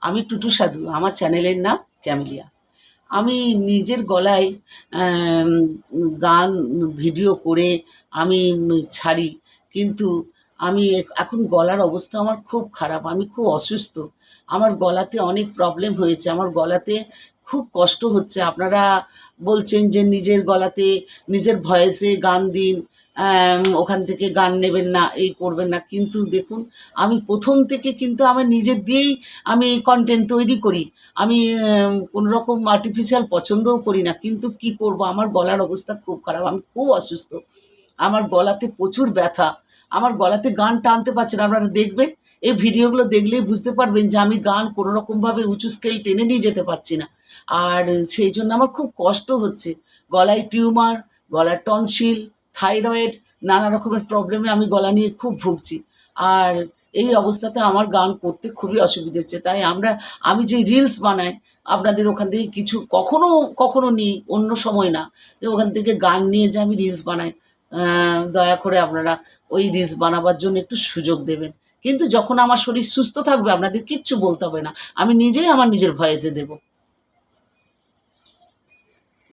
আমি টুটু সাধু, আমার চ্যানেলের নাম ক্যামেলিয়া। আমি নিজের গলায় আম গান ভিডিও করে আমি ছাড়ি। কিন্তু আমি এখন গলার অবস্থা আমার খুব খারাপ। আমি খুব অসুস্থ। আমার গলাতে অনেক প্রবলেম হয়েছে। আমার গলাতে খুব কষ্ট হচ্ছে। আপনারা বলছেন যে নিজের গলাতে, নিজের ভয়েসে গান দিন, ওখান থেকে গান নেবেন না, এই করবেন না। কিন্তু দেখুন, আমি প্রথম থেকে কিন্তু আমার নিজের দিয়েই আমি কনটেন্ট তৈরি করি। আমি কোনো রকম আর্টিফিশিয়াল পছন্দও করি না। কিন্তু কি করব, আমার গলার অবস্থা খুব খারাপ। আমি খুব অসুস্থ। আমার গলাতে প্রচুর ব্যথা। আমার গলাতে গান টানতে পারছি না। আপনারা দেখবেন, এই ভিডিওগুলো দেখলেই বুঝতে পারবেন যে আমি গান কোনো রকমভাবে উঁচু স্কেল টেনে নিয়ে যেতে পারছি না। আর সেই জন্য আমার খুব কষ্ট হচ্ছে। গলায় টিউমার, গলার টনসিল, থাইরয়েড, নানা রকমের প্রবলেমে আমি গলা নিয়ে খুব ভুগছি। আর এই অবস্থাতে আমার গান করতে খুবই অসুবিধে হচ্ছে। তাই আমি যে রিলস বানাই, আপনাদের ওখান থেকে কিছু কখনো কখনো নিই, অন্য সময় না। যে ওখান থেকে গান নিয়ে যে আমি রিলস বানাই, দয়া করে আপনারা ওই রিলস বানাবার জন্য একটু সুযোগ দেবেন। কিন্তু যখন আমার শরীর সুস্থ থাকবে আপনাদের কিচ্ছু বলতে হবে না। আমি নিজেই আমার নিজের ভয়েসে দেবো।